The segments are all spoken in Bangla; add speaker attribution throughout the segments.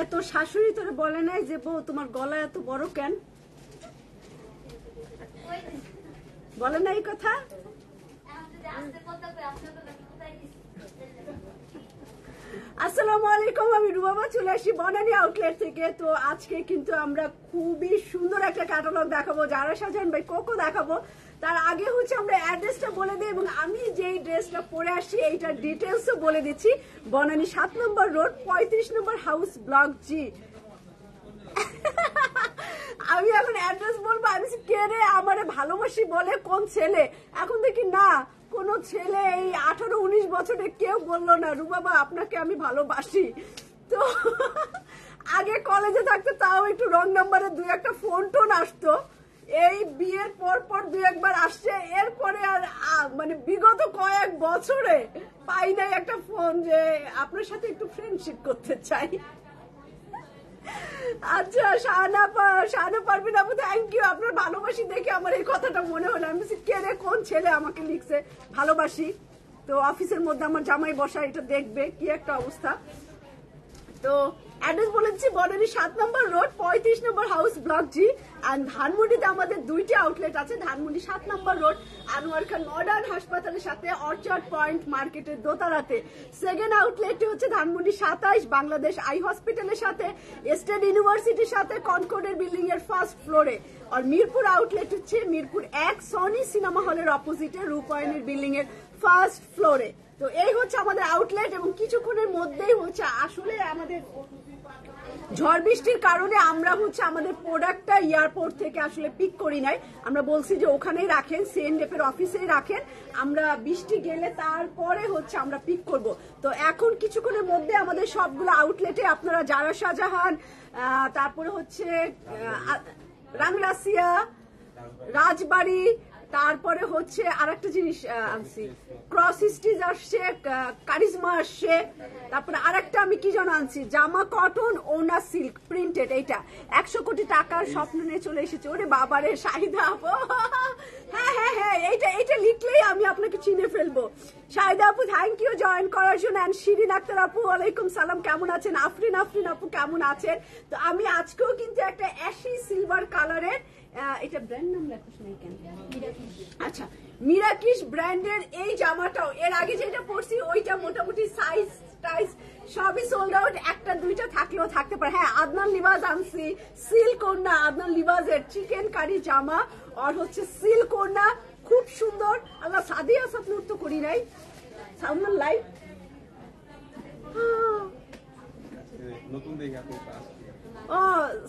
Speaker 1: এত শাশুড়ি তোরে বলে নাই যে বউ তোমার গলা এত বড় কেন? বলে না এই কথা? আসসালামু আলাইকুম, আমি রুবাবা চলে আসি বনানী আউটলেট থেকে। তো আজকে কিন্তু আমরা খুবই সুন্দর একটা ক্যাটালগ দেখাবো, যারা সাজান ভাই কোকো দেখাবো। তার আগে হচ্ছে আমরা অ্যাড্রেসটা বলে দিই এবং আমি যেই ড্রেসটা পরে আসি এইটার ডিটেলসও বলে দিচ্ছি। বনানী 7 নম্বর রোড 35 নম্বর হাউস ব্লক জি। আমি এখন অ্যাড্রেস বলবো, আমি কে রে আমারে ভালোবাসি বলে কোন ছেলে? এখন দেখি না কোন ছেলে এই 18-19 বছরে কেউ বললো না রুবাবা আপনাকে আমি ভালোবাসি। তো আগে কলেজে থাকতে তাও একটু রং নাম্বারে 2-1টা ফোন টোন আসতো, এই বিয়ের পর পর 2-1বার আসছে। এরপরে আর মানে বিগত কয়েক বছরে পাই নাই একটা ফোন যে আপনার সাথে একটু ফ্রেন্ডশিপ করতে চাই। আচ্ছা শাহানা পারভিন আপু থ্যাংক ইউ, আপনার ভালোবাসি দেখে আমার এই কথাটা মনে হলো। আমি কে রে কোন ছেলে আমাকে লিখছে ভালোবাসি। তো অফিসের মধ্যে আমার জামাই বসা, এটা দেখবে কি একটা অবস্থা। তো অ্যাড্রেস বলেছি বনানী 7 নম্বর রোড 35 নম্বর হাউস ব্লক জি। আর ধানমন্ডিতে আমাদের 2টি আউটলেট আছে, ধানমন্ডি 7 নম্বর রোড আনোয়ার খান মডার্ন হাসপাতালের সাথে অর্চার্ড পয়েন্ট মার্কেটের দোতলাতে। সেকেন্ড আউটলেটটি হচ্ছে ধানমন্ডি 27 বাংলাদেশ আই হসপিটালের সাথে স্টেট ইউনিভার্সিটির সাথে কনকর্ডের বিল্ডিং এর ফার্স্ট ফ্লোরে। আর মিরপুর আউটলেট হচ্ছে মিরপুর 1 সনি সিনেমা হলের অপোজিটে রূপায়ণের বিল্ডিং এর ফার্স্ট ফ্লোরে। তো এই হচ্ছে আমাদের আউটলেট এবং কিছুক্ষণের মধ্যেই হচ্ছে আসলে আমাদের ঝড় বৃষ্টির কারণে আমরা হচ্ছে আমাদের প্রোডাক্টটা এয়ারপোর্ট থেকে আসলে পিক করি নাই। আমরা বলছি যে ওখানেই রাখেন, সিএনডিএফ এর অফিসেই রাখেন, আমরা বৃষ্টি গেলে তারপরে হচ্ছে আমরা পিক করব। তো এখন কিছুক্ষণের মধ্যে আমাদের সবগুলো আউটলেটে আপনারা যারা শাহজাহান, তারপরে হচ্ছে রাংরাসিয়া, রাজবাড়ি, তারপরে হচ্ছে আরেকটা জিনিস আনছি ক্রস স্টিচ আসছে, কারিজমা আসছে, তারপরে আরেকটা আমি কি যেন আনছি জামা কটন ওনা সিল্ক প্রিন্টেড, এইটা 100 কোটি টাকার স্বপ্ন নিয়ে চলে এসেছে। ওরে বাবারে শাহিদা আপু, হ্যাঁ হ্যাঁ হ্যাঁ এইটা লিখলেই আমি আপনাকে চিনে ফেলবো। শাহিদা আপু থ্যাংক ইউ জয়েন করার জন্য। এন্ড শিরিন আক্তার আপু ওয়ালাইকুম সালাম, কেমন আছেন? আফরিন আপু কেমন আছেন? তো আমি আজকেও কিন্তু একটা অ্যাশি সিলভার কালারের, এটা ব্র্যান্ড নাম লেখোস নাই কেন? আচ্ছা মিরাকিস ব্র্যান্ডের এই জামাটাও এর আগে যেটা পরছি ওইটা মোটামুটি সাইজ টাইজ সবই সোল্ড আউট, 1-2টা থাকলেও থাকতে পারে। হ্যাঁ আদনান লিবাজ আনছি সিল্ক ওড়না, আদনান লিবাজের চিকেন কারি জামা আর হচ্ছে সিল্ক ওড়না খুব সুন্দর। আল্লাহ সাদিয়া আসাদ নূর তো করি নাই সামনে লাইভ নতুন দেখে ও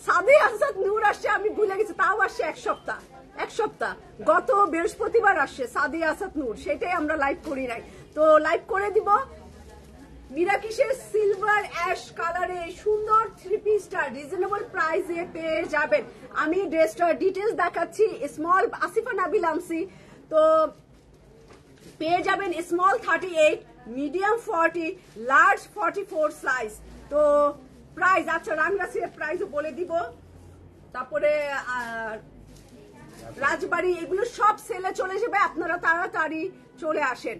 Speaker 1: সাদিয়া আসাদ নূর আসছে, আমি ভুলে গেছি, তাও আসছে এক সপ্তাহ গত বৃহস্পতিবার আসছে সাদিয়া আসাদ নূর, সেটাই আমরা লাইভ করি নাই। তো লাইভ করে দিব। মিরাকিসের সিলভার অ্যাশ কালারে সুন্দর 3 পিসটা রিজনেবল প্রাইসে পেয়ে যাবেন। আমি ড্রেসটার ডিটেলস দেখাচ্ছি। স্মল আসিফা নাবিল আনছি, তো পেয়ে যাবেন স্মল 38, মিডিয়াম 40, লার্জ 44 সাইজ। তো প্রাইস আচ্ছা রাংরাসির প্রাইসও বলে দিব, তারপরে রাজবাড়ি এগুলো সব সেলে চলে যাবে, আপনারা তাড়াতাড়ি চলে আসেন।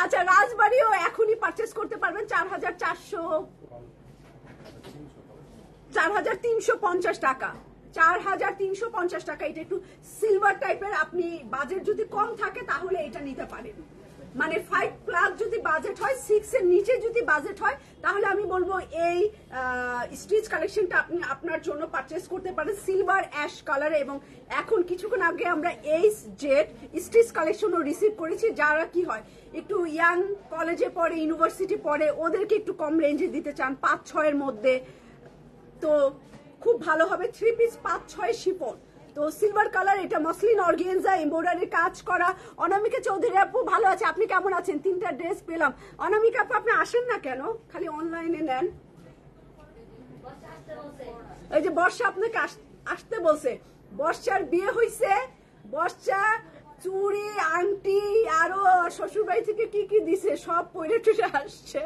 Speaker 1: আচ্ছা রাজবাড়িও এখনই পারচেস করতে পারবেন 4,350 টাকা, 4,350 টাকা। এটা একটু সিলভার টাইপের, আপনি বাজেট যদি কম থাকে তাহলে এটা নিতে পারেন। মানে 5+ যদি বাজেট হয়, 6 এর নিচে যদি বাজেট হয় তাহলে আমি বলবো এই স্টিচ কালেকশনটা আপনি আপনার জন্য পারচেস করতে পারেন সিলভার অ্যাশ কালারে। এবং এখন কিছুক্ষণ আগে আমরা এই জেড স্টিচ কালেকশনও রিসিভ করেছি, যারা কি হয় একটু ইয়াং কলেজে পড়ে, ইউনিভার্সিটি পড়ে, ওদেরকে একটু কম রেঞ্জে দিতে চান 5-6 এর মধ্যে, তো খুব ভালো হবে। 3 পিস 5-6 শিফন। তো সিলভার কালার, এটা মসলিন অর্গানজা এমব্রয়ডারি কাজ করা। অনামিকা চৌধুরী আপু ভালো আছে, আপনি কেমন আছেন? 3টা ড্রেস পেলাম। অনামিকা আপু আপনি আসেন না কেন, খালি অনলাইনে নেন? এই যে বর্ষা আপনাকে আসতে বলছে, বর্ষার বিয়ে হইছে, বর্ষা চুড়ি আংটি আরো শ্বশুর বাড়ি থেকে কি কি দিছে সব পরে টুরে আসছে।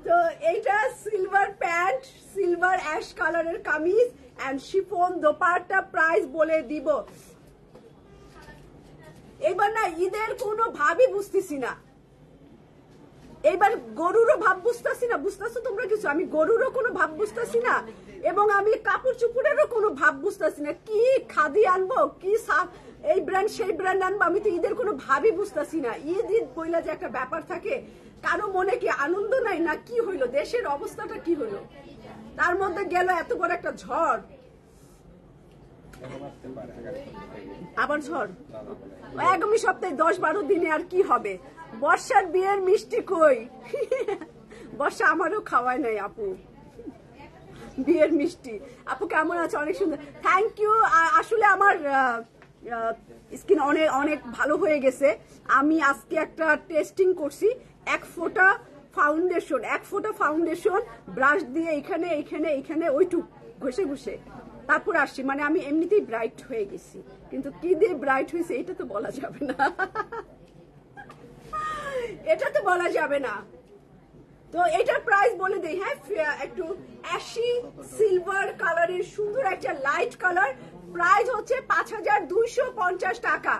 Speaker 1: তো এইটা সিলভার প্যান্ট, সিলভার অ্যাশ কালারের kameez and chiffon dupatta. Price বলে দিব। এবার না ঈদের কোনো ভাবই বুঝতেছি না, এইবার গরুরও ভাব বুঝতেছি না। বুঝতেছো তোমরা কিছু? আমি গরুরও কোনো ভাব বুঝতেছি না, এবং আমি কাপড় চুপুরেরও কোনো ভাব বুঝতেছি না। কি খাদি আনবো, কি এই ব্র্যান্ড সেই ব্র্যান্ড আনবো, আমি তো ঈদের কোনো ভাবই বুঝতেছি না। ঈদ ঈদ বইলা যে একটা ব্যাপার থাকে, কারো মনে কি আনন্দ নাই না কি হইলো, দেশের অবস্থাটা কি হইলো? তার মধ্যে গেল এত বড় একটা ঝড়, আবার ঝড় আগামী সপ্তাহে 10-12 দিনে আর কি হবে? বর্ষার বিয়ের মিষ্টি কই? বর্ষা আমারও খাওয়ায় নাই আপু বিয়ের মিষ্টি। আপু কেমন আছে? অনেক সুন্দর, থ্যাংক ইউ। আসলে আমার স্কিন অনেক অনেক ভালো হয়ে গেছে। আমি আজকে একটা টেস্টিং করছি, এক ফোঁটা ফাউন্ডেশন ব্রাশ দিয়ে এখানে এখানে এখানে ওইটুক ঘষে ঘষে তারপর আসছি। মানে আমি এমনিতেই ব্রাইট হয়ে গেছি, কিন্তু কি দিয়ে ব্রাইট হয়েছে এটা তো বলা যাবে না। এটা তো বলা যাবে না। তো এটার প্রাইস বলে দেই। হ্যাঁ, একটু অ্যাশি সিলভার কালারের সুন্দর একটা লাইট কালার। প্রাইস হচ্ছে 5250 টাকা।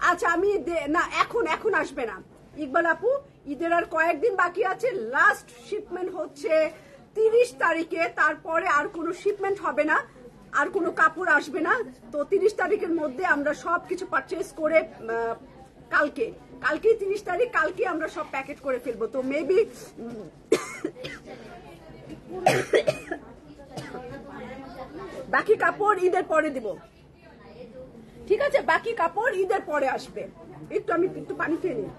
Speaker 1: আচ্ছা আমি না এখন আসবে না ইকবাল আপু, ঈদের আর কয়েকদিন বাকি আছে। লাস্ট শিপমেন্ট হচ্ছে 30 তারিখে, তারপরে আর কোনো শিপমেন্ট হবে না, আর কোনো কাপড় আসবে না। তো 30 তারিখের মধ্যে আমরা সবকিছু পারচেজ করে কালকেই 30 তারিখ, কালকে আমরা সব প্যাকেট করে ফেলবো। তো মেবি বাকি কাপড় ঈদের পরে দিব, ঠিক আছে? বাকি কাপড় ঈদের পরে আসবে। আমি একটু পানি খেয়ে নিই।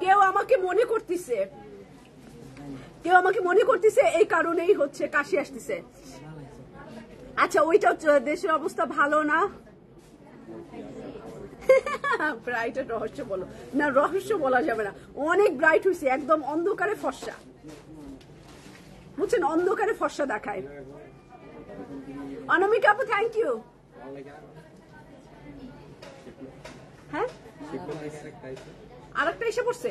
Speaker 1: কেউ আমাকে মনে করতেছে এই কারণেই হচ্ছে কাশি আসতেছে। আচ্ছা ওইটা দেশের অবস্থা ভালো না। ব্রাইটের রহস্য বলো না, রহস্য বলা যাবে না। অনেক ব্রাইট হয়েছে, একদম অন্ধকারে ফর্সা, বুঝছেন? অন্ধকারে ফর্সা দেখায়। অনামিকা আপু থ্যাংক ইউ। হ্যাঁ আরেকটা এসে পড়ছে।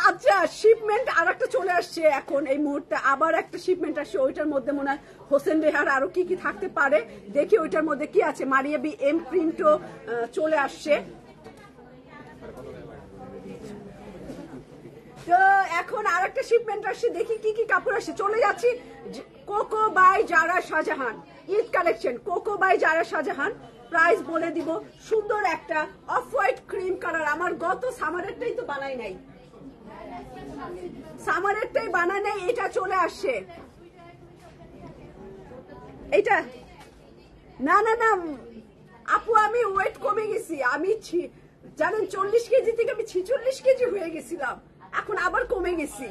Speaker 1: আচ্ছা শিপমেন্ট আর একটা চলে আসছে এখন এই মুহূর্তে, আবার একটা শিপমেন্ট আসছে। ওইটার মধ্যে মনে হয় হোসেন রেহার আরো কি কি থাকতে পারে, দেখি ওইটার মধ্যে কি আছে। মারিয়া বি এম প্রিন্টও চলে আসছে। তো এখন আর একটা শিপমেন্ট আসছে, দেখি কি কি কাপড় আসছে। চলে যাচ্ছি Coco by Zara Shahjahan Eid collection. Coco by Zara Shahjahan price বলে দিব। সুন্দর একটা অফ হোয়াইট ক্রিম কালার। আমার গত সামারেরটাই তো বানাই নাই, সামারেরটাই বানাই নাই, এটা চলে আসছে। এইটা না না না আপু, আমি ওয়েট কমে গেছি। আমি জানেন 40 কেজি থেকে আমি 46 কেজি হয়ে গেছিলাম, এখন আবার কমে গেছি।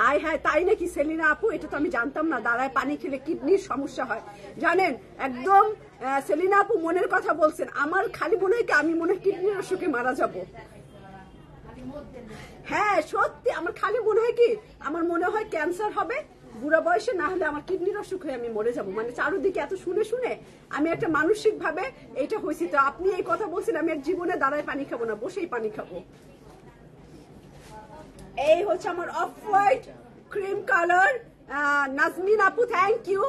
Speaker 1: আয় হ্যাঁ তাই নাকি সেলিনা আপু? এটা তো আমি জানতাম না। দাঁড়ায় পানি খেলে কিডনির সমস্যা হয় জানেন। একদম সেলিনা আপু মনের কথা বলছেন। আমার খালি মনে হয় কি আমি মনে হয় কিডনির অসুখে মারা যাব। হ্যাঁ সত্যি, আমার খালি মনে হয় কি, আমার মনে হয় ক্যান্সার হবে বুড়া বয়সে, না হলে আমার কিডনির অসুখ হয়ে আমি মরে যাব। মানে চারুদিকে এত শুনে শুনে আমি একটা মানসিক ভাবে এইটা হয়েছি। তো আপনি এই কথা বলছেন, আমি এক জীবনে দাঁড়ায় পানি খাবো না, বসেই পানি খাবো। এই হচ্ছে আমার off white cream colour. Nazmin আপু থ্যাংক ইউ।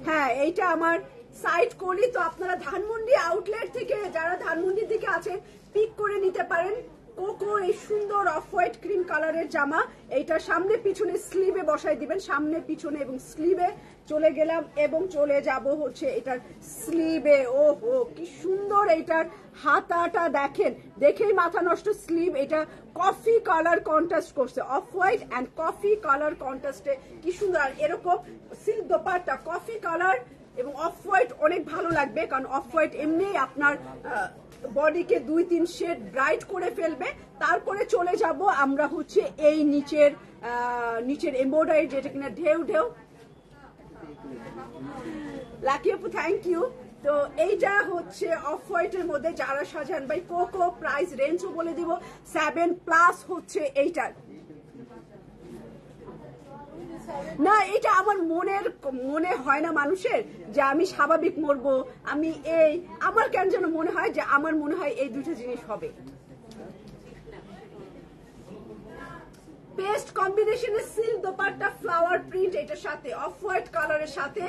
Speaker 1: হ্যাঁ এইটা আমার সাইড করি। তো আপনারা ধানমন্ডি আউটলেট থেকে যারা ধানমন্ডির দিকে আছেন পিক করে নিতে পারেন। কোকো এই সুন্দর অফ হোয়াইট ক্রিম কালারের জামা, এইটা সামনে পিছনে স্লিভে বসাই দিবেন, সামনে পিছনে এবং স্লিভে। চলে গেলাম এবং চলে যাব হচ্ছে এটার স্লিভে। ওহো কি সুন্দর, এইটার হাতাটা দেখেন, দেখেই মাথা নষ্ট। স্লিভ এটা কফি কালার কন্ট্রাস্ট করছে, off white and coffee colour কন্ট্রাস্টে কি সুন্দর। আর এরকম সিল্ক দোপাট্টা কফি কালার এবং অফ হোয়াইট অনেক ভালো লাগবে, কারণ অফ হোয়াইট এমনি আপনার বডিকে 2-3 শেড ব্রাইট করে ফেলবে। তারপরে চলে যাব আমরা হচ্ছে এই নিচের এমব্রয়ডারি, যেটা কিনা ঢেউ ঢেউ। লাকি আপু থ্যাংক ইউ। তো এইটা হচ্ছে অফ হোয়াইটের মধ্যে যারা সাজান ভাই কোকো, প্রাইস রেঞ্জও বলে দিব 7+ হচ্ছে এইটার। না এটা আমার মনে হয় না মানুষের যে আমি স্বাভাবিক মরবো, আমি আমার কেন যেন মনে হয় যে আমার মনে হয় এই দুটো জিনিস হবে। পেস্ট কম্বিনেশনের সিল্ক দোপাট্টা ফ্লাওয়ার প্রিন্ট, এটার সাথে অফ হোয়াইট কালারের সাথে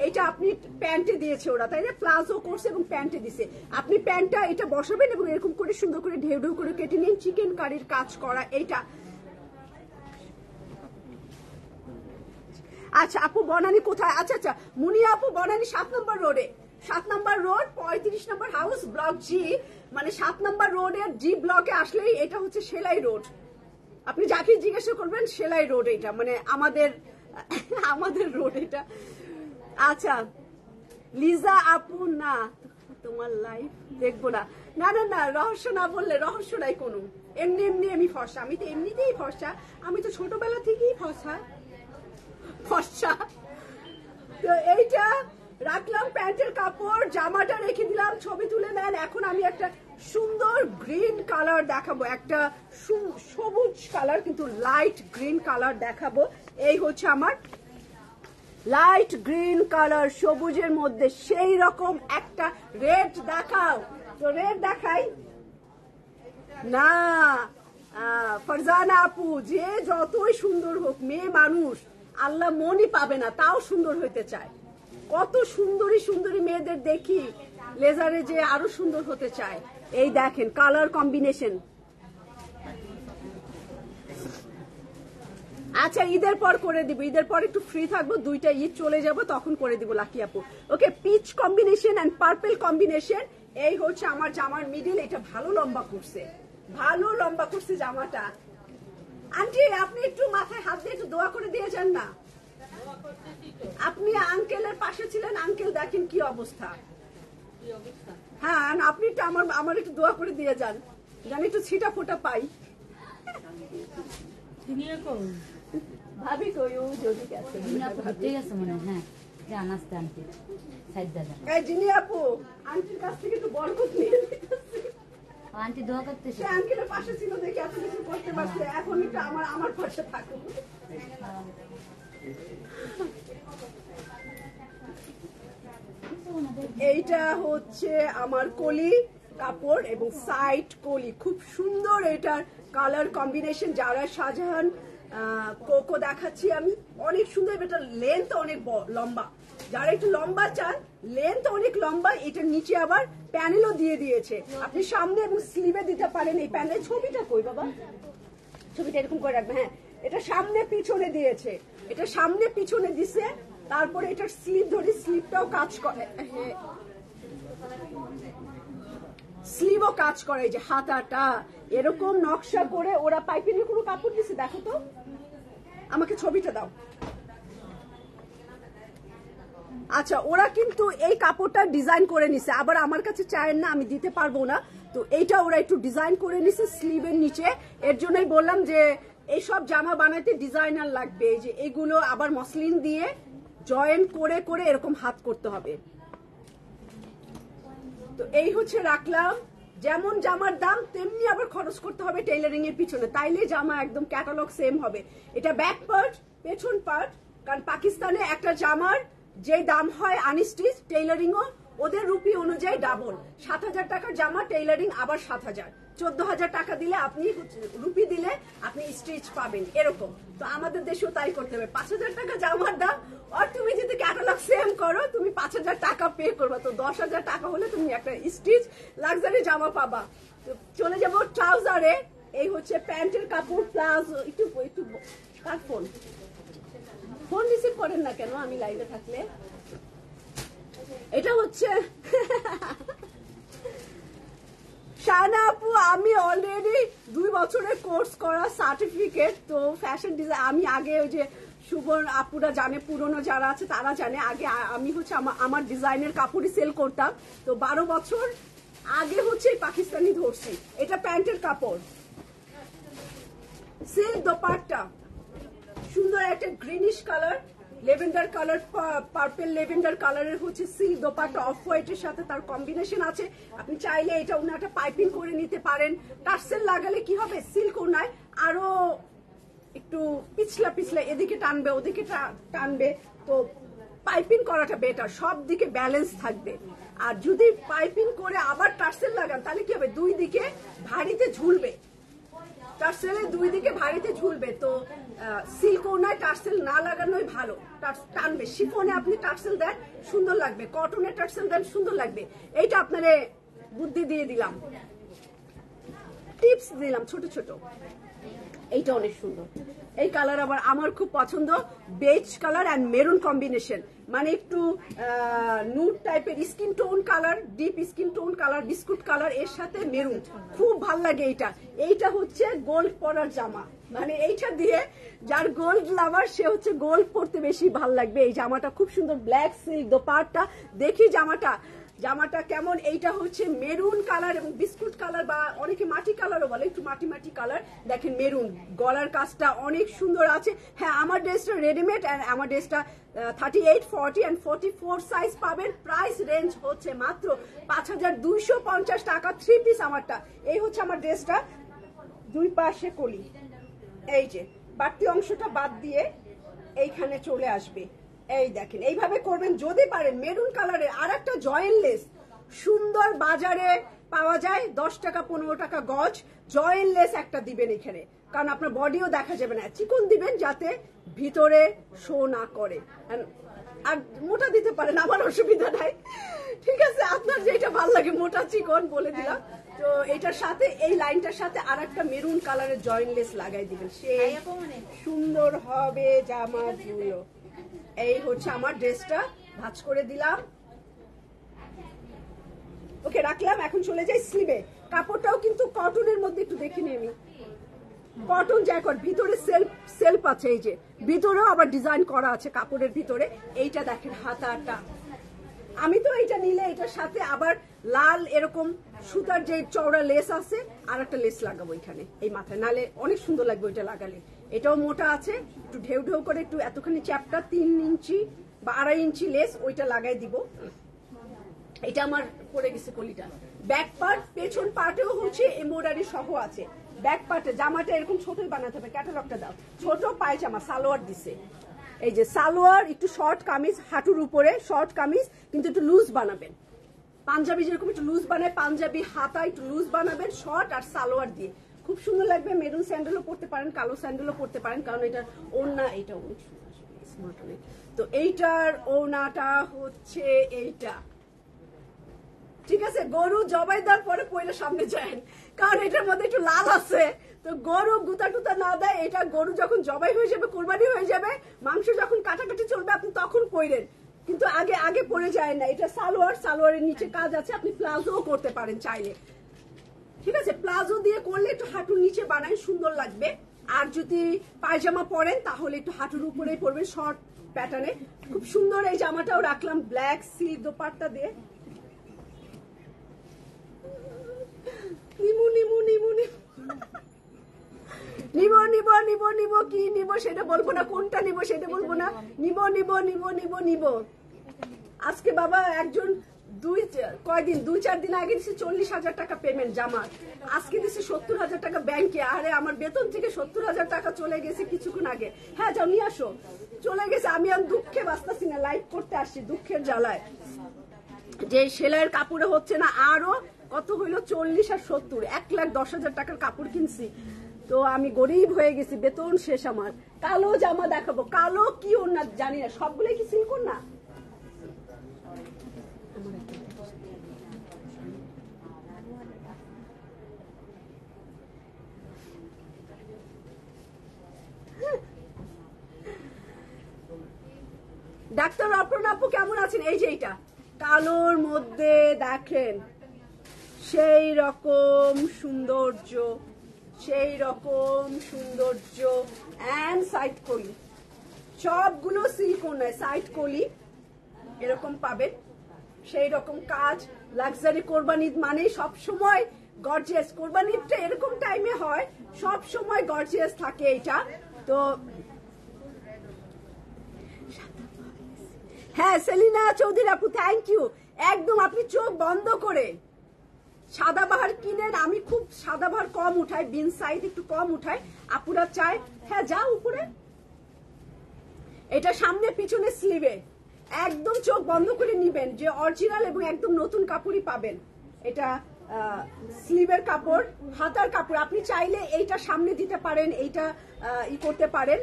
Speaker 1: এটা আপনি প্যান্টে দিয়েছে ওরা, তাই না? প্লাজো করছে এবং প্যান্টে দিছে। আপনি প্যান্টটা এটা বসাবেন এবং এরকম করে সুন্দর করে ঢেউ ঢেউ করে কেটে নিন, চিকেন কারির কাজ করা এইটা। আচ্ছা আপু বনানী কোথায়? আচ্ছা মুনিয়া আপু বনানী 7 নম্বর রোডে, 7 নম্বর রোড 35 নম্বর হাউস, ব্লক জি, মানে 7 নম্বর রোডের জি ব্লকে আসলেই এটা হচ্ছে সেলাই রোড। আপনি যাকে জিজ্ঞাসা করবেন সেলাই রোড এটা, মানে আমাদের রোড এটা। আচ্ছা লিজা আপু না তোমার লাইফ দেখবো না, না না না রহস্য না বললে রহস্য নাই কোনো, এমনি আমি ফর্সা, আমি তো এমনিতেই ফর্সা, আমি তো ছোটবেলা থেকেই ফর্সা। তো এইটা রাখলাম প্যান্টের কাপড়, জামাটা রেখে দিলাম, ছবি তুলে নেন। এখন আমি একটা সুন্দর গ্রিন কালার দেখাবো, একটা সবুজ কালার কিন্তু লাইট গ্রিন কালার দেখাবো। এই হচ্ছে আমার লাইট গ্রিন কালার, সবুজের মধ্যে সেই রকম একটা রেড দেখাও। তো রেড দেখাই না, ফারজানা আপু যে যতই সুন্দর হোক মেয়ে মানুষ, আল্লাহ মনই পাবে না, তাও সুন্দর হইতে চায়। কত সুন্দরী মেয়েদের দেখি লেজারে যে আরো সুন্দর হতে চায়। এই দেখেন কালার কম্বিনেশন। আচ্ছা ঈদের পর করে দিব, ঈদের পর একটু ফ্রি থাকবো, 2টা ঈদ চলে যাব তখন করে দিব লাকি আপু। Okay peach combination and purple combination, এই হচ্ছে আমার জামার মিডিল। এটা ভালো লম্বা করছে জামাটা। আন্টি আপনি একটু মাথায় হাত দিয়ে একটু দোয়া করে দিয়ে যান না, আপনি আঙ্কেলের পাশে ছিলেন, আঙ্কেল দেখেন কি অবস্থা। হ্যাঁ আপনি একটু আমার একটু দোয়া করে দিয়ে যান, জানি একটু ছিটা ফোটা পাই। ভাবি কই ও যদি গেছে মনে হয়, হ্যাঁ জিনি আপু আন্টির কাছ থেকে একটু বরকত নিয়ে আন্টি দোয়া করতেছে, আঙ্কেলের পাশে ছিল দেখে এত কিছু করতে পারছে, এখন একটু আমার পাশে থাকো। এইটা হচ্ছে আমার কলি কাপড় এবং সাইড কলি, খুব সুন্দর এটার কালার কম্বিনেশন। যারা শাহজাহান কোকো দেখাচ্ছি আমি, অনেক সুন্দর, এটা লেন্থ অনেক লম্বা, যারা একটু লম্বা চান লেন্থ অনেক লম্বা। এটার নিচে আবার প্যানেলও দিয়ে দিয়েছে, আপনি সামনে এবং স্লিভে দিতে পারেন। এই প্যানেল ছবিটা কই বাবা, ছবিটা এরকম করে রাখবে। হ্যাঁ এটা সামনে পিছনে দিয়েছে, এটা সামনে পিছনে দিছে। তারপরে এটার স্লিভ ধরি, স্লিভটাও কাজ করে, স্লিভও কাজ করে। এই যে হাতাটা এরকম নকশা করে ওরা পাইপিংয়ের কোনো কাপড় দিছে, দেখো তো, আমাকে ছবিটা দাও। আচ্ছা ওরা কিন্তু এই কাপড়টা ডিজাইন করে নিছে, আবার আমার কাছে চায়ের না, আমি দিতে পারবো না। তো এইটা ওরা একটু ডিজাইন করে নিছে স্লিভের নিচে, এর জন্যই বললাম যে এইসব জামা বানাইতে ডিজাইনার লাগবে। এই যে এগুলো আবার মসলিন দিয়ে জয়েন করে করে এরকম হাত করতে হবে। তো এই হচ্ছে রাখলাম, যেমন জামার দাম তেমনি আবার খরচ করতে হবে টেইলারিং এর পিছনে, তাইলে জামা একদম ক্যাটালগ সেম হবে। এটা ব্যাক পার্ট, পেছন পার্ট, কারণ পাকিস্তানে একটা জামার যে দাম হয় আনস্টিচ, টেইলারিং ও ওদের রুপি অনুযায়ী ডাবল। 7,000 টাকার জামা টেইলারিং আবার 7,000, 14,000 টাকা দিলে আপনি রুপি দিলে আপনি স্টিচ পাবেন এরকম। তো আমাদের দেশেও তাই করতে হবে, 5,000 টাকা জামার দাম, আর তুমি যদি ক্যাটালগ সেম করো তুমি 5,000 টাকা পে করবা, তো 10,000 টাকা হলে তুমি একটা স্টিচ লাক্সারি জামা পাবা। তো চলে যাবো ট্রাউজারে। এই হচ্ছে প্যান্টের কাপড়, প্লাজো। একটু কার ফোন রিসিভ করেন না কেন আমি লাইভে থাকলে? এটা হচ্ছে শাহানা আপু, আমি অলরেডি 2 বছরের কোর্স করা সার্টিফিকেট। তো ফ্যাশন ডিজাইন আমি আগে ওই যে সুবর্ণ আপুরা জানে, পুরনো যারা আছে তারা জানে, আগে আমি হচ্ছে আমার ডিজাইনের কাপড়ই সেল করতাম। তো 12 বছর আগে হচ্ছে পাকিস্তানি ধরছি। এটা প্যান্টের কাপড়, সিল্ক দোপাট্টা, সুন্দর একটা greenish colour, lavender colour, purple lavender কালারের হচ্ছে সিল্ক দোপাট্টা, অফ হোয়াইটের সাথে তার কম্বিনেশন আছে। আপনি চাইলে এটা ওনাটা পাইপিং করে নিতে পারেন। টার্সেল লাগালে কি হবে, সিল্ক ওনায় আরো একটু পিছলা পিছলা এদিকে টানবে ওদিকে টানবে, তো পাইপিং করাটা বেটার, সব দিকে ব্যালেন্স থাকবে। আর যদি পাইপিং করে আবার টার্সেল লাগান তাহলে কি হবে, দুই দিকে ভারীতে ঝুলবে, টার্সেলের দুই দিকে ভারীতে ঝুলবে। তো সিল্ক ওনায় টার্সেল না লাগানোই ভালো, টানবে। শিফনে আপনি টার্সেল দেন সুন্দর লাগবে, কটনে টার্সেল দেন সুন্দর লাগবে। এইটা আপনারে বুদ্ধি দিয়ে দিলাম, টিপস দিলাম ছোট ছোট। এইটা অনেক সুন্দর, এই কালার আবার আমার খুব পছন্দ, beige colour and maroon combination, মানে একটু নুড টাইপের skin tone colour, deep skin tone colour, biscuit colour, এর সাথে মেরুন, খুব ভাল লাগে এইটা। এইটা হচ্ছে গোল্ড পরার জামা, মানে এইটা দিয়ে যার গোল্ড লাভার সে হচ্ছে গোল্ড পরতে বেশি ভাল লাগবে। এই জামাটা খুব সুন্দর, ব্ল্যাক সিল্ক দোপাট্টা, দেখি জামাটা কেমন। এইটা হচ্ছে মেরুন কালার এবং বিস্কুট কালার, বা অনেকে মাটি কালারও বলে, একটু মাটি মাটি কালার। দেখেন মেরুন, গলার কাজটা অনেক সুন্দর আছে। হ্যাঁ, আমার ড্রেসটা রেডিমেড, অ্যান্ড আমার ড্রেসটা 38, 40 and 44 সাইজ পাবেন। প্রাইস রেঞ্জ হচ্ছে মাত্র 5250 টাকা, 3 পিস আমারটা। এই হচ্ছে আমার ড্রেসটা, দুই পাশে কলি, এই যে বাড়তি অংশটা বাদ দিয়ে এইখানে চলে আসবে। এই দেখেন, এইভাবে করবেন যদি পারেন। মেরুন কালারের আর একটা জয়েন্টলেস সুন্দর বাজারে পাওয়া যায়, 10 টাকা 15 টাকা গজ। জয়েন্টলেস একটা দিবেন এখানে, কারণ আপনার বডিও দেখা যাবে না। চিকন দিবেন যাতে ভিতরে শো না করে, আর মোটা দিতে পারেন, আমার অসুবিধা নাই, ঠিক আছে। আপনার যেটা ভালো লাগে, মোটা চিকন বলে দিলাম। তো এটার সাথে এই লাইনটার সাথে আর একটা মেরুন কালারের জয়েন্টলেস লাগাই দিবেন, সেই সুন্দর হবে জামাগুলো। এই হচ্ছে আমার ড্রেসটা, ভাঁজ করে দিলাম, ওকে রাখলাম। এখন চলে যাই স্লিভে। কাপড়টাও কিন্তু কটনের মধ্যে, একটু দেখে নিই আমি, কটন জ্যাকেট, ভিতরে সেলফ আছে, এই যে ভিতরেও আবার ডিজাইন করা আছে কাপড়ের ভিতরে। এইটা দেখেন হাতাটা, আমি তো এইটা নিলে এটার সাথে আবার লাল এরকম সুতার যে চওড়া লেস আছে আর একটা লেস লাগাবো এখানে এই মাথায়, নালে অনেক সুন্দর লাগবে ওইটা লাগালে। এটাও মোটা আছে, একটু ঢেউ ঢেউ করে, একটু এতখানি চ্যাপটা 3 ইঞ্চি বা 2.5 ইঞ্চি লেস, ওইটা লাগাই দিব। এটা আমার পড়ে গেছে কলিটা। ব্যাক পার্ট, পেছন পার্টেও হচ্ছে এমব্রয়ডারি সহ আছে। ব্যাক পার্টে জামাটা এরকম ছোটই বানাতে হবে, ক্যাটালগটা দাও। ছোট পায়জামা, সালোয়ার দিছে, এই যে সালোয়ার, একটু শর্ট কামিজ, হাঁটুর উপরে শর্ট কামিজ, কিন্তু একটু লুজ বানাবেন। পাঞ্জাবি যেরকম একটু লুজ বানায়, পাঞ্জাবি হাতা একটু লুজ বানাবেন, শর্ট আর সালোয়ার দিয়ে খুব সুন্দর লাগবে। মেরুন স্যান্ডেলও পরতে পারেন, কালো স্যান্ডেলও পরতে পারেন, কারণ এটার ওড়না, এইটা অনেক স্মার্ট অনেক। তো এইটার ওড়নাটা হচ্ছে এইটা, ঠিক আছে। গরু জবাই দেওয়ার পরে পয়লা সামনে যায়, কারণ এটার মধ্যে একটু লাল আছে। তো গরু গুতা টুতা না দেয়, এটা গরু যখন জবাই হয়ে যাবে, কোরবানি হয়ে যাবে, মাংস যখন কাটাকাটি চলবে, আপনি তখন পরেন, কিন্তু আগে পরে যায় না। এটা সালোয়ার, সালোয়ারের নিচে কাজ আছে, আপনি প্লাজোও করতে পারেন চাইলে, ঠিক আছে। প্লাজো দিয়ে করলে একটু হাঁটুর নিচে বানায়, সুন্দর লাগবে। আর যদি পায়জামা পরেন তাহলে একটু হাঁটুর উপরেই পরবেন, শর্ট প্যাটার্নে, খুব সুন্দর। এই জামাটাও রাখলাম ব্ল্যাক সিল্ক দোপাট্টা দিয়ে। নিব কি নিব সেটা বলবো না, কোনটা নিব সেটা বলবো না, নিব। আজকে বাবা একজন 2-4 দিন আগে দিচ্ছে 40,000 টাকা পেমেন্ট জামার, আজকে দিচ্ছে 70,000 টাকা ব্যাংকে। আরে আমার বেতন থেকে 70,000 টাকা চলে গেছে কিছুক্ষণ আগে। হ্যাঁ যাও নিয়ে আসো, চলে গেছে। আমি আর দুঃখে বাঁচতাছি না, লাইভ করতে আসছি দুঃখের জ্বালায়, যে সেলাইয়ের কাপড়ে হচ্ছে না। আরো কত হইলো, 40 আর 70, 1,10,000 টাকার কাপড় কিনছি। তো আমি গরিব হয়ে গেছি, বেতন শেষ আমার। কালো জামা দেখাবো, কালো কি ওড়না জানি না, সবগুলোই কি সিল্ক ওড়না? ডাক্তার অপর্ণা আপু কেমন আছেন? এই যে এইটা কালোর মধ্যে দেখেন সেই রকম সৌন্দর্য, এন্ড সাইড কলি, সবগুলো সিল্ক নয়, সাইড কলি এরকম পাবেন, সেই রকম কাজ। লাক্সারি কোরবানি মানে সব সময় গর্জিয়াস, কোরবানিটা এরকম টাইমে হয়, সব সময় গর্জিয়াস থাকে এটা। তো হ্যাঁ সেলিনা চৌধুরী আপু থ্যাংক ইউ। একদম আপনি চোখ বন্ধ করে সাদাবাহার কিনেন। আমি খুব সাদাবাহার কম উঠাই, বিন সাইজ একটু কম উঠাই, আপুরা চায়। হ্যাঁ যাও উপরে। এটা সামনে পিছনে স্লিভে একদম চোখ বন্ধ করে নিবেন, যে অরিজিনাল এবং একদম নতুন কাপড়ই পাবেন। এটা স্লিভের কাপড়, হাতার কাপড়। আপনি চাইলে এইটা সামনে দিতে পারেন, এইটা ই করতে পারেন।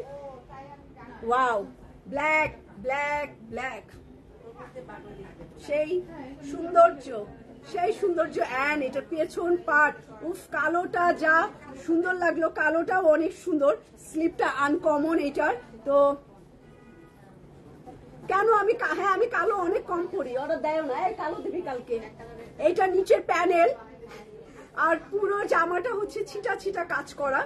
Speaker 1: ওয়াও ব্ল্যাক ব্ল্যাক ব্ল্যাক, সেই সৌন্দর্য, সেই সৌন্দর্য। অ্যান্ড এটা পেছন পাট, উফ কালোটা যা সুন্দর লাগলো, কালোটাও অনেক সুন্দর, স্লিপটা আনকমন এটার। তো কেন আমি হ্যাঁ আমি কালো অনেক কম পরি, অর্ডার দেয় না, এই কালো দিবি কালকে। এইটা নিচের প্যানেল, আর পুরো জামাটা হচ্ছে ছিটা ছিটা কাজ করা।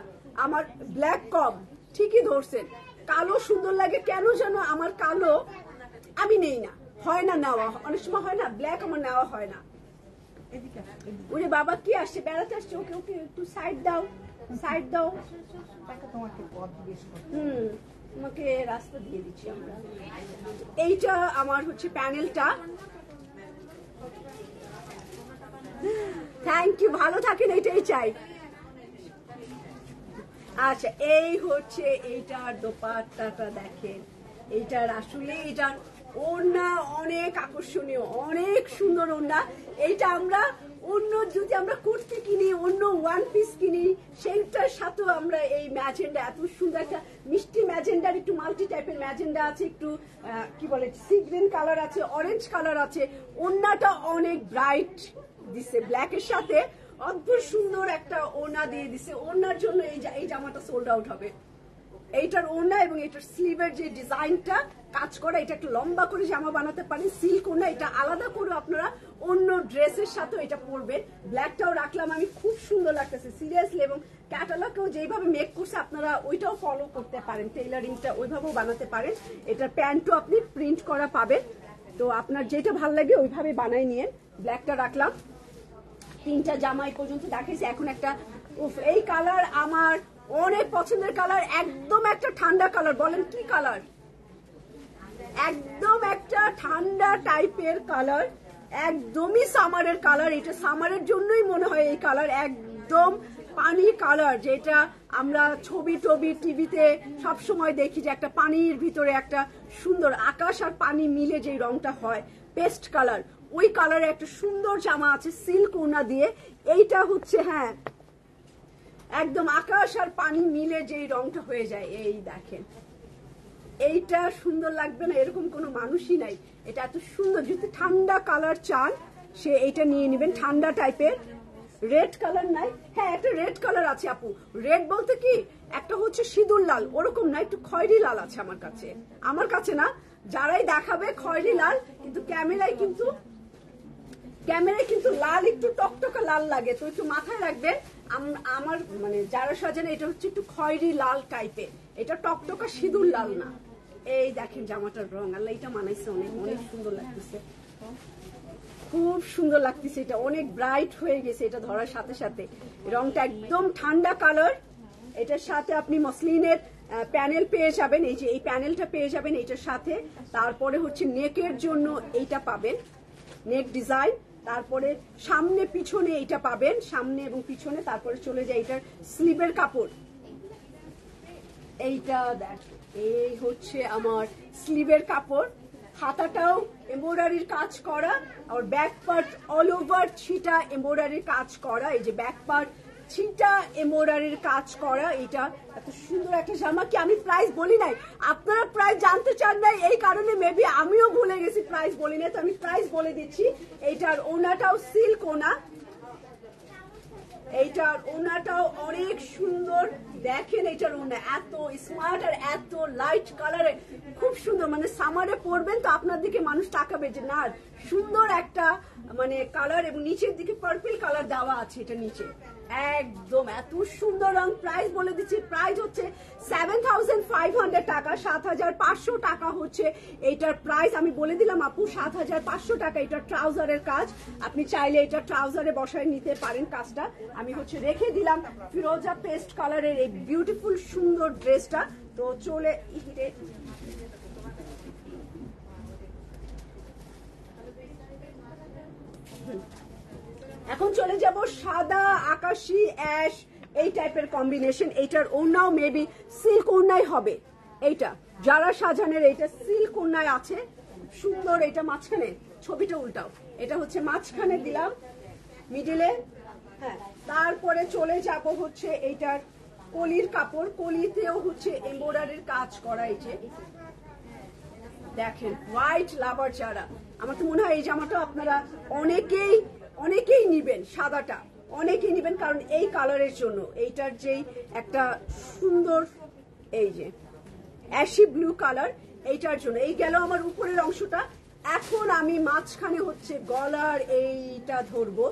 Speaker 1: আমার ব্ল্যাক কম, ঠিকই ধরছেন, কালো সুন্দর লাগে। কেন যেন আমার কালো আমি নেই না, হয় না নেওয়া, অনেক সময় হয় না, ব্ল্যাক আমার নেওয়া হয় না। ওরে বাবা কি আসছে, বেড়াতে আসছে, ওকে ওকে একটু সাইড দাও, সাইড দাও। তোমাকে রাস্তা দিয়ে দিচ্ছি আমরা। এইটা আমার হচ্ছে প্যানেলটা। থ্যাংক ইউ, ভালো থাকেন, এইটাই চাই। আচ্ছা এই হচ্ছে এইটার দোপাট্টাটা দেখেন, এইটার আসলে এটার ওড়না অনেক আকর্ষণীয়, অনেক সুন্দর ওড়না। এইটা আমরা অন্য যদি আমরা কুর্তি কিনি, অন্য ওয়ান পিস কিনি, সেইটার সাথেও আমরা এই ম্যাজেন্ডা, এত সুন্দর একটা মিষ্টি ম্যাজেন্ডার, একটু মাল্টি টাইপের ম্যাজেন্ডা আছে, একটু কি বলে সি গ্রিন কালার আছে, অরেঞ্জ কালার আছে। ওড়নাটা অনেক ব্রাইট দিছে, ব্ল্যাকের সাথে অদ্ভুত সুন্দর একটা ওড়না দিয়ে দিছে। ওড়নার জন্য এই জামাটা সোল্ড আউট হবে। এইটার ওড়না এবং এটার স্লিভের যে ডিজাইনটা কাজ করা, এটা একটু লম্বা করে জামা বানাতে পারেন, সিল্ক ওড়না। এটা আলাদা করে আপনারা অন্য ড্রেসের সাথে এটা পরবেন। ব্ল্যাকটাও রাখলাম আমি, খুব সুন্দর লাগতেছে সিরিয়াসলি। এবং ক্যাটালগেও যেভাবে মেক করছে আপনারা ওইটাও ফলো করতে পারেন, টেইলারিংটা ওইভাবেও বানাতে পারেন। এটার প্যান্টও আপনি প্রিন্ট করা পাবেন। তো আপনার যেটা ভালো লাগে ওইভাবে বানাই নিয়েন। ব্ল্যাকটা রাখলাম, তিনটা জামা এই পর্যন্ত দেখাইছি। এখন একটা এই কালার আমার অনেক পছন্দের কালার, একদম একটা ঠান্ডা কালার। বলেন কি কালার? একদম একটা ঠান্ডা টাইপের কালার, একদমই সামারের কালার। এটা সামারের জন্যই মনে হয় এই কালার, একদম পানি কালার, যেটা আমরা ছবি টবি টিভিতে সব সময় দেখি, যে একটা পানির ভিতরে একটা সুন্দর আকাশ আর পানি মিলে যে রংটা হয়, পেস্ট কালার। ওই কালারে একটা সুন্দর জামা আছে সিল্ক ওড়না দিয়ে। এইটা হচ্ছে হ্যাঁ একদম আকাশ আর পানি মিলে যে রংটা হয়ে যায়। এই দেখেন, এইটা সুন্দর লাগবে না? এরকম কোনো মানুষই নাই। এটা এত সুন্দর, যদি ঠান্ডা কালার চান সে এইটা নিয়ে নেবেন, ঠান্ডা টাইপের। রেড কালার নাই? হ্যাঁ একটা রেড কালার আছে আপু। রেড বলতে কি একটা হচ্ছে সিঁদুর লাল, ওরকম না, একটু খয়েরি লাল আছে আমার কাছে। আমার কাছে না, যারাই দেখাবে খয়েরি লাল, কিন্তু ক্যামেরায় কিন্তু লাল, একটু টকটকা লাল লাগে। তো একটু মাথায় রাখবেন, আমার মানে যারা সাজানো এটা হচ্ছে একটু খয়েরি লাল টাইপের, এটা টকটকা সিঁদুর লাল না। এই দেখেন জামাটার রং, আল্লাহ এটা মানাইছে, অনেক অনেক সুন্দর লাগতেছে, খুব সুন্দর লাগতেছে। এটা অনেক ব্রাইট হয়ে গেছে, এটা ধরার সাথে সাথে রংটা একদম ঠান্ডা কালার। এটার সাথে আপনি মসলিনের প্যানেল পেয়ে যাবেন, এই যে এই প্যানেলটা পেয়ে যাবেন এটার সাথে। তারপরে হচ্ছে নেকের জন্য এইটা পাবেন, নেক ডিজাইন। তারপরে সামনে পিছনে এইটা পাবেন, সামনে এবং পিছনে। তারপরে চলে যায় এটার স্লিভের কাপড়, এইটা দেখ, এই হচ্ছে আমার স্লিভের কাপড়। হাতাটাও এমব্রয়ডারির কাজ করা, আর ব্যাক পার্ট অল ওভার ছিটা এমব্রয়ডারির কাজ করা। এই যে ব্যাক পার্ট ছিটা এমব্রয়ডারির কাজ করা। এটা এত সুন্দর একটা জামা, কি আমি প্রাইস বলি নাই? আপনারা প্রাইস জানতে চান নাই, এই কারণে মেবি আমিও ভুলে গেছি প্রাইস বলি না। তো আমি প্রাইস বলে দিচ্ছি। এইটার ওনাটাও সিল্ক ওনা, এইটার ওনাটাও অনেক সুন্দর। দেখেন এইটার ওনা এত স্মার্ট আর এত লাইট কালারে, খুব সুন্দর। মানে সামারে পরবেন তো আপনার দিকে মানুষ তাকাবে যে না সুন্দর একটা মানে কালার। এবং নিচের দিকে পার্পল কালার দেওয়া আছে এটা নিচে, একদম এত সুন্দর রং। প্রাইস বলে দিচ্ছি, প্রাইস হচ্ছে 7,500 টাকা, 7,500 টাকা হচ্ছে এইটার প্রাইস। আমি বলে দিলাম আপু 7,500 টাকা। এটা ট্রাউজারের কাজ, আপনি চাইলে এটা ট্রাউজারে বসায় নিতে পারেন কাজটা। আমি হচ্ছে রেখে দিলাম ফিরোজা পেস্ট কালারের এই বিউটিফুল সুন্দর ড্রেসটা। তো চলে এখন চলে যাব সাদা, আকাশি, অ্যাশ এই টাইপের কম্বিনেশন। এইটার ওড়নাও মেবি সিল্ক ওড়নাই হবে। এইটা যারা সাজানের এইটা সিল্ক ওড়নায় আছে, সুন্দর। এটা মাঝখানে, ছবিটা উল্টাও, এটা হচ্ছে মাঝখানে দিলাম মিডিলে। হ্যাঁ, তারপরে চলে যাব হচ্ছে এইটার কলির কাপড়, কলিতেও হচ্ছে এমব্রয়ডারির কাজ করা। এই যে দেখেন, হোয়াইট লাভার যারা, আমার তো মনে হয় এই জামাটা আপনারা অনেকেই নিবেন, সাদাটা অনেকেই নিবেন, কারণ এই কালারের জন্য। এইটার যেই একটা সুন্দর এই যে অ্যাশি ব্লু কালার, এইটার জন্য। এই গেল আমার উপরের অংশটা। এখন আমি মাঝখানে হচ্ছে গলার এইটা ধরবো,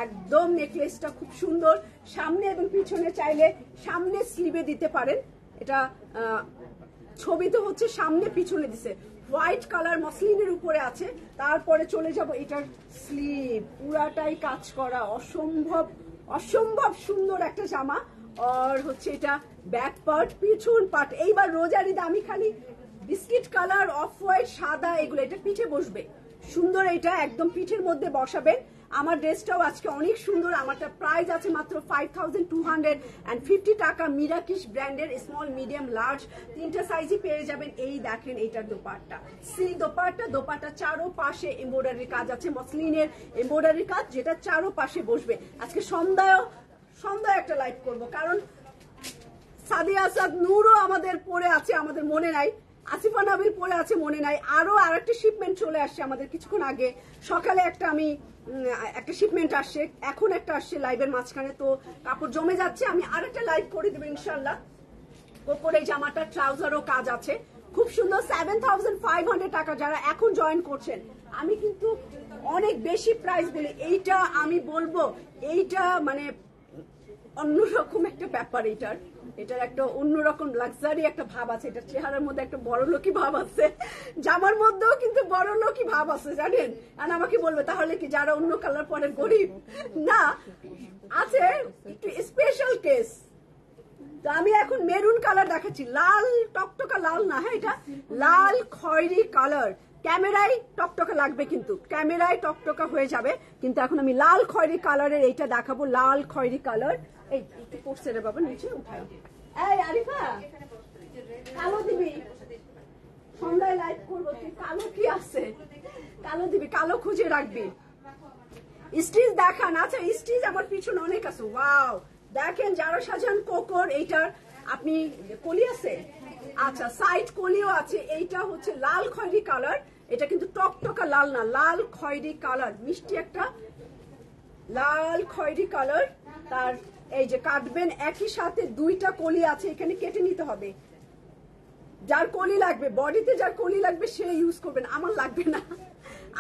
Speaker 1: একদম নেকলেসটা খুব সুন্দর, সামনে এবং পিছনে চাইলে সামনে স্লিভে দিতে পারেন। এটা ছবিতে হচ্ছে সামনে পিছনে দিছে, হোয়াইট কালার মসলিনের উপরে আছে। তারপরে চলে যাব এটার স্লিভ, পুরাটাই কাজ করা, অসম্ভব সুন্দর একটা জামা। আর হচ্ছে এটা ব্যাক পার্ট, পিছন পার্ট। এইবার রোজারিদা আমি খালি বিস্কিট কালার, অফ হোয়াইট, সাদা এগুলো, এটা পিঠে বসবে সুন্দর। এটা একদম পিঠের মধ্যে বসাবেন। আমার ড্রেসটাও আজকে অনেক সুন্দর। আমারটা প্রাইস আছে মাত্র 5250 টাকা। মিরাকিশ ব্র্যান্ডের, স্মল, মিডিয়াম, লার্জ তিনটা সাইজই পেয়ে যাবেন। এই দেখেন এইটার দোপাট্টা, সিল্ক দোপাট্টা চারো পাশে এমব্রয়ডারির কাজ আছে, মসলিনের এমব্রয়ডারির কাজ, যেটা চারো পাশে বসবে। আজকে সন্ধ্যায় একটা লাইভ করব, কারণ সাদিয়া আসাদ নূরও আমাদের পড়ে আছে, আমাদের মনে নাই। আসিফা নাবিল পড়ে আছে, মনে নাই। আরো আরেকটা শিপমেন্ট চলে আসছে আমাদের কিছুক্ষণ আগে, সকালে একটা শিপমেন্ট আসছে, এখন একটা আসছে লাইভের মাঝখানে। তো কাপড় জমে যাচ্ছে, আমি আরেকটা লাইভ করে দেবো ইনশাল্লাহ। কোপরে জামাটা ট্রাউজারও কাজ আছে, খুব সুন্দর। 7500 টাকা। যারা এখন জয়েন করছেন, আমি কিন্তু অনেক বেশি প্রাইস বলি। এইটা আমি বলবো, এইটা মানে অন্যরকম একটা ব্যাপার। এটার একটা অন্যরকম লাক্সারি একটা ভাব আছে, এটার চেহারার মধ্যে একটা বড়লোকি ভাব আছে, জামার মধ্যেও কিন্তু বড়লোকি ভাব আছে, জানেন। আর আমাকে বলবে তাহলে কি যারা অন্য কালার পরে গরিব? না, আছে একটু স্পেশাল কেস। তো আমি এখন মেরুন কালার দেখাচ্ছি, লাল টকটকা লাল না, হ্যাঁ এটা লাল খয়েরি কালার। ক্যামেরায় টকটকা লাগবে, কিন্তু ক্যামেরায় টকটকা হয়ে যাবে, কিন্তু এখন আমি লাল খয়েরি কালারের এইটা দেখাবো। লাল খয়েরি কালার, এই একটু পড়ছে রে বাবা, নিচে উঠায়। এই আরিফা, কালো দিবি, সন্ধ্যায় লাইভ করবো, তুই কালো কি আছে, কালো দিবি, কালো খুঁজে রাখবি। স্টিচ দেখান। আচ্ছা, স্টিচ আমার পিছনে অনেক আছে। ওয়াও, দেখেন যারা সাজান কোকর, এইটার আপনি কলি আছে, আচ্ছা সাইড কলিও আছে। এইটা হচ্ছে লাল খয়েরি কালার, এটা কিন্তু টকটকা লাল না, লাল খয়েরি কালার, মিষ্টি একটা লাল খয়েরি কালার। তার এই যে কাটবেন, একই সাথে দুইটা কলি আছে, এখানে কেটে নিতে হবে। যার কলি লাগবে, বডিতে যার কলি লাগবে সে ইউজ করবেন, আমার লাগবে না।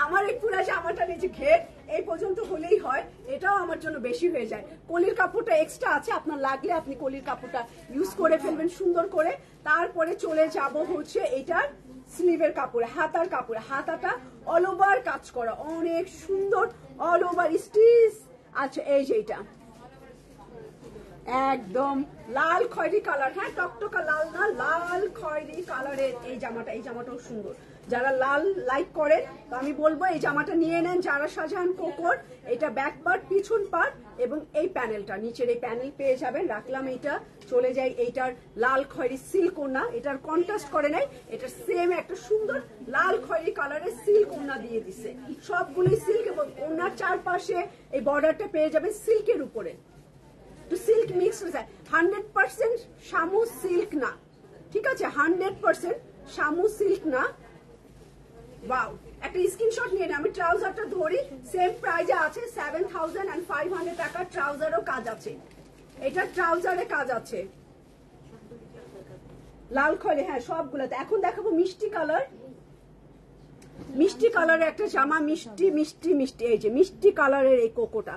Speaker 1: আমার এই পুরা জামাটা নিচে ঘের এই পর্যন্ত হলেই হয়, এটাও আমার জন্য বেশি হয়ে যায়। কলির কাপড়টা এক্সট্রা আছে, আপনার লাগলে আপনি কলির কাপড়টা ইউজ করে ফেলবেন সুন্দর করে। তারপরে চলে যাব হচ্ছে এটার স্লিভের কাপড়ে, হাতার কাপড়ে। হাতাটা অল ওভার কাজ করা, অনেক সুন্দর, অল ওভার স্টিচ। আচ্ছা, এই যে এটা একদম লাল খয়েরি কালার, হ্যাঁ টকটকা লাল না, লাল খয়েরি কালারের এই জামাটাও সুন্দর। যারা লাল লাইক করেন, তো আমি বলবো এই জামাটা নিয়ে নেন। যারা সাজান কোকর, এটা ব্যাক পার্ট, পিছন পার্ট এবং এই প্যানেলটা, নিচের এই প্যানেল পেয়ে যাবেন। রাখলাম এইটা, চলে যাই এইটার লাল খয়েরি সিল্ক ওড়না, এটার কন্ট্রাস্ট করে নাই, এটা সেম একটা সুন্দর লাল খয়েরি কালারের সিল্ক ওড়না দিয়ে দিছে, সবগুলোই সিল্ক। এবং ওড়নার চারপাশে এই বর্ডারটা পেয়ে যাবেন সিল্কের উপরে, তো সিল্ক মিক্স হয়ে যায়। 100% শামু সিল্ক না, ঠিক আছে, 100% শামু সিল্ক না। ওয়াও, একটা স্ক্রিনশট নিয়ে আমি ট্রাউজারটা ধরি, সেম প্রাইজে আছে 7500 টাকা। ট্রাউজারও কাজ আছে, এটা ট্রাউজারে কাজ আছে লাল খয়েরি, হ্যাঁ সবগুলোতে। এখন দেখাবো মিষ্টি কালার, মিষ্টি কালারের একটা জামা, মিষ্টি মিষ্টি মিষ্টি, এই যে মিষ্টি কালারের এই কোকোটা।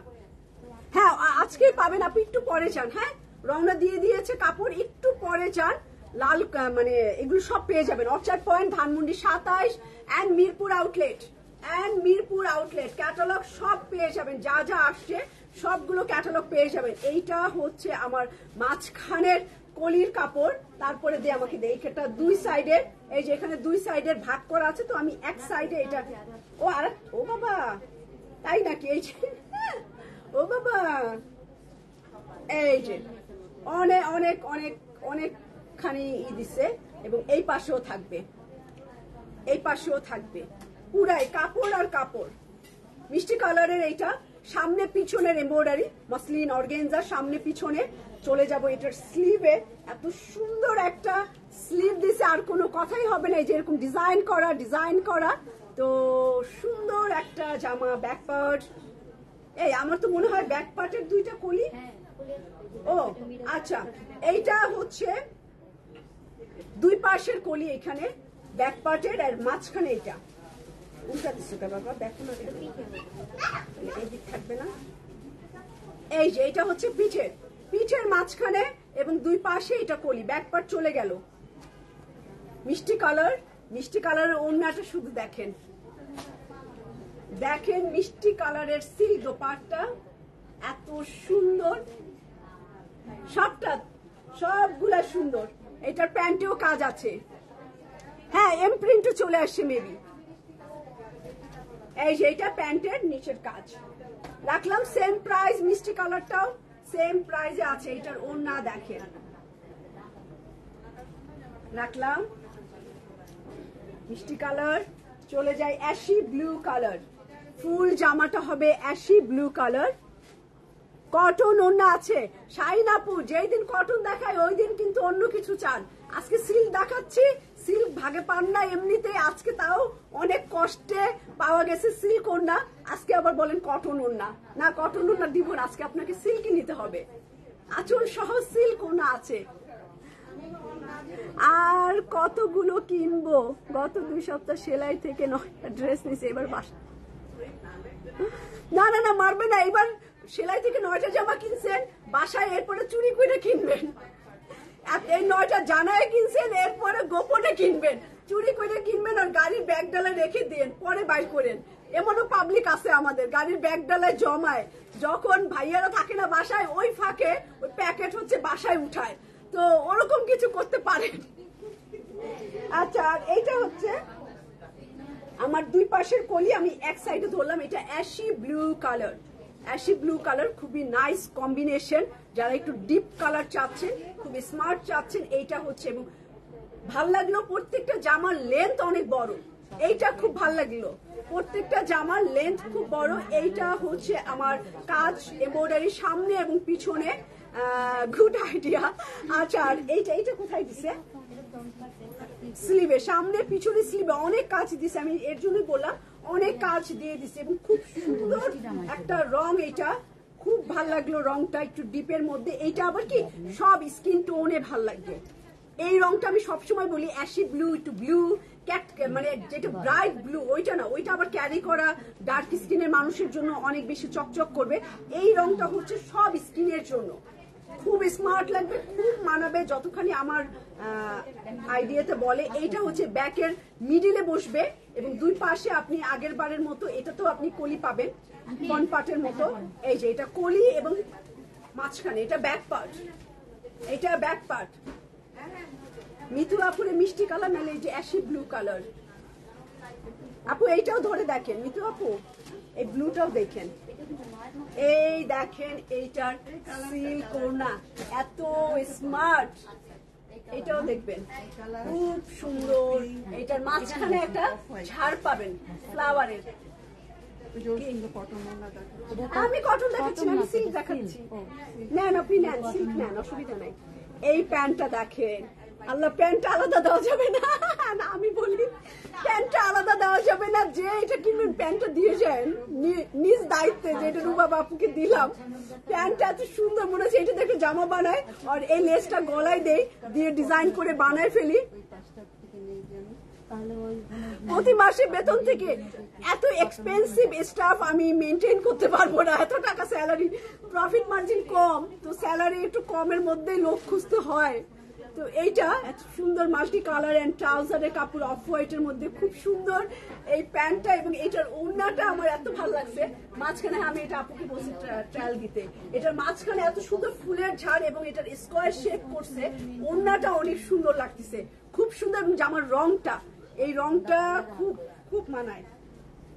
Speaker 1: হ্যাঁ, আজকে পাবেন, আপনি একটু পরে যান। হ্যাঁ, রওনা দিয়ে দিয়েছে কাপড়, একটু পরে যান। লাল মানে এগুলো সব পেয়ে যাবেন Orchard Point, Dhanmondi 27 and Mirpur outlet. Catalogue সব পেয়ে যাবেন, যা যা আসছে সবগুলো ক্যাটালগ পেয়ে যাবেন। এইটা হচ্ছে আমার মাঝখানের কলির কাপড়, তারপরে দিয়ে আমাকে দেয় এটা দুই সাইডের, এই যে এখানে দুই সাইডের ভাগ করা আছে, তো আমি এক সাইডে এটা, ও বাবা তাই নাকি? এই যে ও বাবা, এই যে অনেক অনেক অনেক অনেকখানি দিছে এবং এই পাশেও থাকবে, এই পাশেও থাকবে, পুরাই কাপড় আর কাপড়। মিষ্টি কালারের এইটা, সামনে পিছনের এমব্রয়ডারি মসলিন অর্গানজা, সামনে পিছনে। চলে যাব এটার স্লিভে, এত সুন্দর একটা স্লিভ দিছে, আর কোনো কথাই হবে না। এই যে এরকম ডিজাইন করা, তো সুন্দর একটা জামা। ব্যাক পার্ট, এই আমার তো মনে হয় ব্যাক পার্টের দুইটা কলি। ও আচ্ছা, এইটা হচ্ছে দুই পাশের কলি এখানে ব্যাক পার্টের, আর মাঝখানে এটা উল্টা দিচ্ছে বাবা, দেখো না এই দিক থাকবে না। এই যে এটা হচ্ছে পিঠের মাঝখানে এবং দুই পাশে এটা কলি, ব্যাক পার্ট চলে গেল। মিষ্টি কালারের ওড়নাটা শুধু দেখেন, মিষ্টি কালারের সিল্ক দোপাট্টা, এত সুন্দর, সবগুলা সুন্দর। এটার প্যান্টেও কাজ আছে, হ্যাঁ এমপ্রিন্টও চলে আসছে মেবি। এই যে এটা প্যান্টের নিচের কাজ রাখলাম, সেম প্রাইস। মিষ্টি কালারটাও সেম প্রাইসে আছে। এটার ওড়না দেখেন, রাখলাম মিষ্টি কালার। চলে যায় অ্যাশি ব্লু কালার, ফুল জামাটা হবে অ্যাশি ব্লু কালার। কটন ওড়না আছে। শাহিন আপু যেই দিন কটন দেখায় ওই দিন কিন্তু অন্য কিছু চান। আজকে সিল্ক দেখাচ্ছি, সিল্ক ভাগে পান না এমনিতে, আজকে তাও অনেক কষ্টে পাওয়া গেছে সিল্ক ওড়না। আজকে আবার বলেন কটন ওড়না, না কটন ওড়না দিব না, আজকে আপনাকে সিল্কই নিতে হবে। আঁচল সহ সিল্ক ওড়না আছে। আর কতগুলো কিনবো, গত 2 সপ্তাহ সেলাই থেকে 9টা ড্রেস নিছে, এবার বাসা। না না না, মারবে না, এবার সেলাই থেকে 9টা জামা কিনছেন, বাসায় এরপরে চুরি করে কিনবেন। এই 9টা জানায় কিনছেন, এরপরে গোপনে কিনবেন, চুরি করে কিনবেন, আর গাড়ির ব্যাগ ডালায় রেখে দেন, পরে বাই করেন। এমনও পাবলিক আছে আমাদের, গাড়ির ব্যাগ ডালায় জমায়, যখন ভাইয়ারা থাকে না বাসায়, ওই ফাঁকে ওই প্যাকেট হচ্ছে বাসায় উঠায়। তো ওরকম কিছু করতে পারেন। আচ্ছা, আর এইটা হচ্ছে আমার দুই পাশের কলি, আমি এক সাইডে ধরলাম। এটা অ্যাশি ব্লু কালার, খুবই নাইস কম্বিনেশন। যারা একটু ডিপ কালার চাচ্ছেন, খুবই স্মার্ট চাচ্ছেন, এইটা হচ্ছে। এবং ভাল লাগলো, প্রত্যেকটা জামার লেন্থ অনেক বড়, এইটা খুব ভাল লাগলো। প্রত্যেকটা জামার লেন্থ খুব বড়। এইটা হচ্ছে আমার কাজ এমব্রয়ডারি সামনে এবং পিছনে, গুড আইডিয়া। আচ্ছা, আর এইটা কোথায় দিছে? স্লিভে, সামনে পিছনে স্লিভে অনেক কাজ দিছে, আমি এর জন্যই বললাম অনেক কাজ দিয়ে দিছে। এবং খুব সুন্দর একটা রং, এটা খুব ভাল লাগলো রংটা, একটু ডিপের মধ্যে। এইটা আবার কি সব স্কিন টোনে ভাল লাগবে। এই রংটা আমি সবসময় বলি অ্যাশি ব্লু, একটু ব্লু মানে যেটা ব্রাইট ব্লু, ওইটা না, ওইটা আবার ক্যারি করা ডার্ক স্কিনের মানুষের জন্য অনেক বেশি চকচক করবে। এই রংটা হচ্ছে সব স্কিনের জন্য, খুব স্মার্ট লাগবে, খুব মানাবে, যতখানি আমার আইডিয়াতে বলে। এইটা হচ্ছে ব্যাকের মিডিলে বসবে এবং দুই পাশে আপনি আগের বারের মতো এটাতেও আপনি কলি পাবেন, ফ্রন্ট পার্টের মতো। এই যে এটা কলি এবং মাঝখানে এটা ব্যাক পার্ট, এটা ব্যাক পার্ট। মিতু আপুরে মিষ্টি কালার, নাহলে এই যে অ্যাশি ব্লু কালার। আপু এইটাও ধরে দেখেন, মিতু আপু এই ব্লুটাও দেখেন, এই দেখেন এইটার সিল্ক ওড়না, এত স্মার্ট। এটাও দেখবেন খুব সুন্দর। এটার মাঝখানে একটা ঝাড় পাবেন ফ্লাওয়ারের। আমি কটন দেখাচ্ছি না, আমি সিল্ক দেখাচ্ছি। নেন আপনি, নেন সিল্ক নেন, অসুবিধা নাই। এই প্যান্টটা দেখেন, আল্লাহ প্যান্টটা আলাদা দেওয়া যাবে না, আমি বলি প্যান্টটা আলাদা দেওয়া যাবে না। যে এটা কিনবেন প্যান্টটা দিয়ে যান নিজ দায়িত্বে, যেটা রুবা বাপুকে দিলাম। প্যান্টটা এত সুন্দর, মনে হচ্ছে এটা দেখে জামা বানায়, আর এই লেসটা গলায় দিয়ে ডিজাইন করে বানায় ফেলি। প্রতি মাসে বেতন থেকে এত এক্সপেন্সিভ স্টাফ আমি মেনটেন করতে পারবো না, এত টাকা স্যালারি, প্রফিট মার্জিন কম, তো স্যালারি একটু কমের মধ্যেই লোক খুঁজতে হয়। তো এইটা এত সুন্দর মাল্টি কালার এন্ড ট্রাউজারের কাপড়, অফ হোয়াইটের মধ্যে খুব সুন্দর এই প্যান্টটা। এবং এটার ওড়নাটা আমার এত ভালো লাগছে, মাঝখানে আমি এটা আপুকে বলছি ট্রায়াল দিতে। এটার মাঝখানে এত সুন্দর ফুলের ঝাড় এবং এটার স্কোয়ার শেপ করছে, ওড়নাটা অনেক সুন্দর লাগতেছে, খুব সুন্দর। এবং জামার রংটা, এই রংটা খুব খুব মানায়।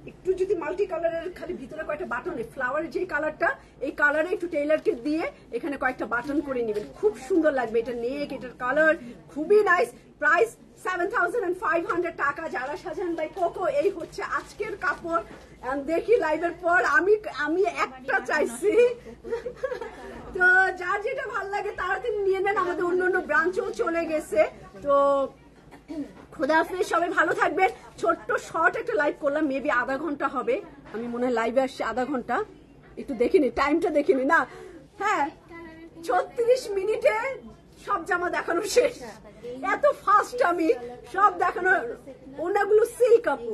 Speaker 1: একটু যদি মাল্টি কালারের খালি ভিতরে কয়েকটা বাটন, ফ্লাওয়ারের যে কালারটা, এই কালারে একটু টেইলারকে দিয়ে এখানে কয়েকটা বাটন করে নেবেন, খুব সুন্দর লাগবে। এটা নেক, এটার কালার খুবই নাইস। প্রাইস 7,500 টাকা। যারা সাজান বাই কোকো, এই হচ্ছে আজকের কাপড়। দেখি লাইভের পর আমি একটা চাইছি। তো যার যেটা ভালো লাগে তাড়াতাড়ি নিয়ে নেন, আমাদের অন্য ব্রাঞ্চও চলে গেছে। তো খোদা হাফেজ, সবাই ভালো থাকবেন। ছোট্ট শর্ট একটা লাইভ করলাম, মেবি আধা ঘন্টা হবে। আমি মনে হয় লাইভে আসছি আধা ঘন্টা, একটু দেখিনি, টাইমটা দেখিনি না। হ্যাঁ, 36 মিনিটে সব জামা দেখানো শেষ। এত ফাস্ট আমি সব দেখানো। ওনাগুলো সিল্ক আপু,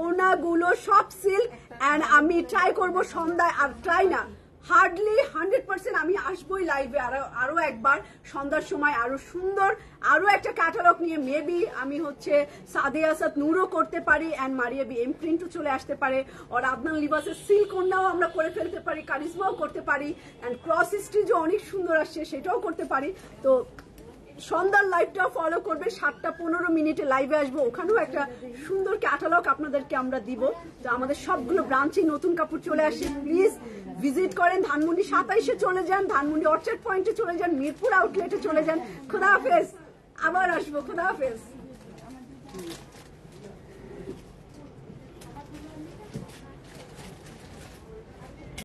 Speaker 1: ওনাগুলো সব সিল্ক। এন্ড আমি ট্রাই করব সন্ধ্যায়, আর ট্রাই না, হার্ডলি 100% আমি আসবোই লাইভে আরো একবার সন্ধ্যার সময়, আরো সুন্দর আরো একটা ক্যাটালগ নিয়ে। মেবি আমি হচ্ছে সাদিয়া আসাদ নূরও করতে পারি, এন্ড মারিয়া বি এম প্রিন্টও চলে আসতে পারে, আর আদনান লিবাসের সিল্ক ওড়নাও আমরা করে ফেলতে পারি, কারিজমাও করতে পারি, এন্ড ক্রস স্টিচও অনেক সুন্দর আসছে, সেটাও করতে পারি। তো সন্ধ্যার লাইভটাও ফলো করবে, 7টা 15 মিনিটে লাইভে আসবো, ওখানেও একটা সুন্দর ক্যাটালগ আপনাদেরকে আমরা দিব। তো আমাদের সবগুলো ব্রাঞ্চে নতুন কাপড় চলে আসে, প্লিজ ভিজিট করেন। ধানমন্ডি 27-এ চলে যান, ধানমন্ডি অর্চার্ড পয়েন্টে চলে যান, মিরপুর আউটলেটে চলে যান। খোদা হাফেজ, আবার আসবো। খোদা হাফেজ।